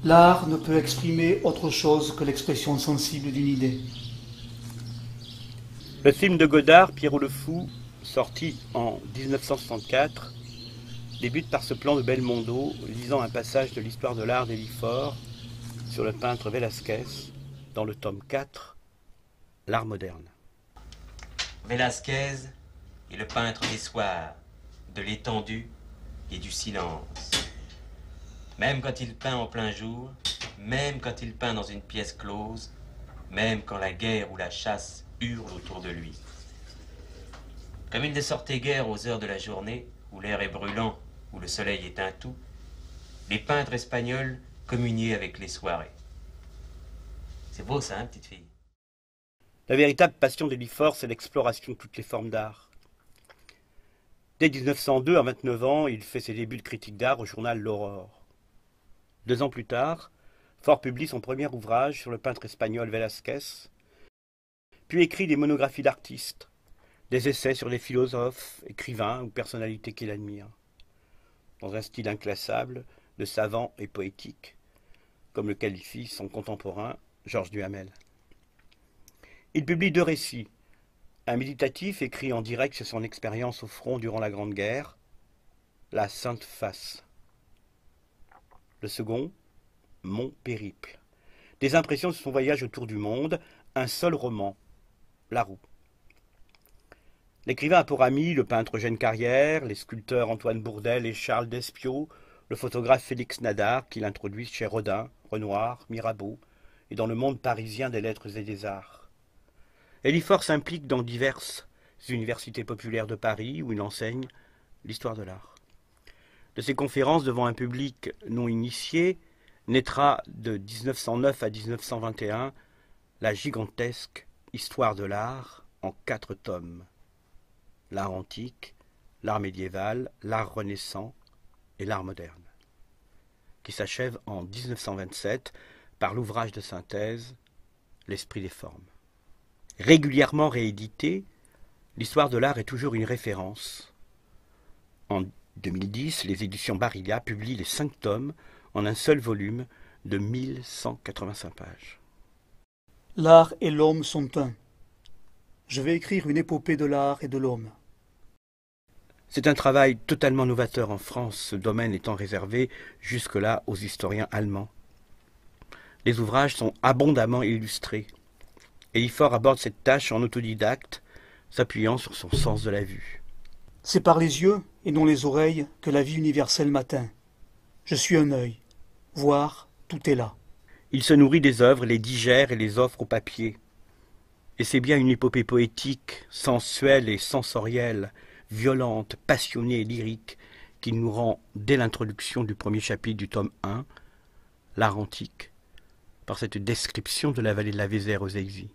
L'art ne peut exprimer autre chose que l'expression sensible d'une idée. Le film de Godard, Pierrot le Fou, sorti en 1964, débute par ce plan de Belmondo lisant un passage de l'histoire de l'art d'Elifort sur le peintre Velázquez dans le tome 4, L'art moderne. Velázquez est le peintre des soirs, de l'étendue et du silence. Même quand il peint en plein jour, même quand il peint dans une pièce close, même quand la guerre ou la chasse hurle autour de lui. Comme il ne sortait guère aux heures de la journée, où l'air est brûlant, où le soleil éteint tout, les peintres espagnols communiaient avec les soirées. C'est beau ça, hein, petite fille? La véritable passion d'Elifort, c'est l'exploration de toutes les formes d'art. Dès 1902, à 29 ans, il fait ses débuts de critique d'art au journal L'Aurore. 2 ans plus tard, Faure publie son premier ouvrage sur le peintre espagnol Velázquez, puis écrit des monographies d'artistes, des essais sur les philosophes, écrivains ou personnalités qu'il admire, dans un style inclassable, de savant et poétique, comme le qualifie son contemporain Georges Duhamel. Il publie 2 récits, un méditatif écrit en direct sur son expérience au front durant la Grande Guerre, La Sainte Face. Le second, Mon périple. Des impressions sur son voyage autour du monde, un seul roman, La Roue. L'écrivain a pour amis le peintre Eugène Carrière, les sculpteurs Antoine Bourdelle et Charles Despiau, le photographe Félix Nadar, qu'il introduit chez Rodin, Renoir, Mirabeau, et dans le monde parisien des lettres et des arts. Elifort s'implique dans diverses universités populaires de Paris où il enseigne l'histoire de l'art. De ses conférences devant un public non initié, naîtra de 1909 à 1921 la gigantesque Histoire de l'art en 4 tomes. L'art antique, l'art médiéval, l'art renaissant et l'art moderne, qui s'achève en 1927 par l'ouvrage de synthèse L'esprit des formes. Régulièrement réédité, l'histoire de l'art est toujours une référence. En 2010, les éditions Barilla publient les 5 tomes en un seul volume de 1185 pages. L'art et l'homme sont un. Je vais écrire une épopée de l'art et de l'homme. C'est un travail totalement novateur en France, ce domaine étant réservé jusque-là aux historiens allemands. Les ouvrages sont abondamment illustrés. Elifort aborde cette tâche en autodidacte, s'appuyant sur son sens de la vue. C'est par les yeux et non les oreilles que la vie universelle m'atteint. Je suis un œil. Voir, tout est là. Il se nourrit des œuvres, les digère et les offre au papier. Et c'est bien une épopée poétique, sensuelle et sensorielle, violente, passionnée et lyrique, qui nous rend, dès l'introduction du premier chapitre du tome 1, l'art antique, par cette description de la vallée de la Vézère aux Exils.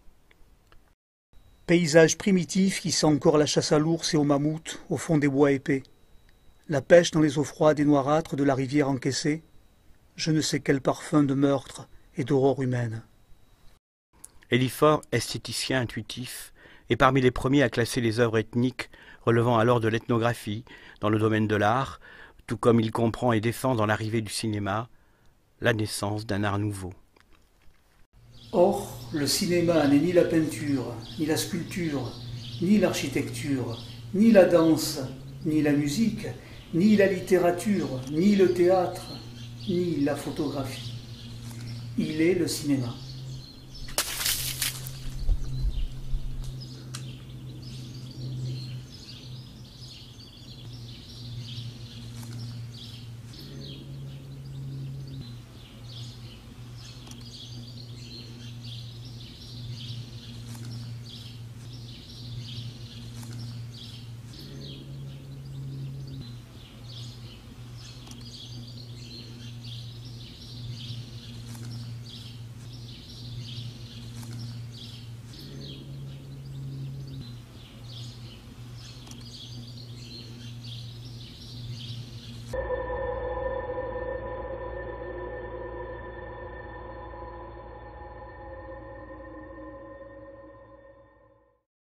Paysage primitif qui sent encore la chasse à l'ours et au mammouth au fond des bois épais. La pêche dans les eaux froides et noirâtres de la rivière encaissée. Je ne sais quel parfum de meurtre et d'aurore humaine. Elifort, esthéticien intuitif, est parmi les premiers à classer les œuvres ethniques relevant alors de l'ethnographie dans le domaine de l'art, tout comme il comprend et défend dans l'arrivée du cinéma la naissance d'un art nouveau. Or, le cinéma n'est ni la peinture, ni la sculpture, ni l'architecture, ni la danse, ni la musique, ni la littérature, ni le théâtre, ni la photographie. Il est le cinéma.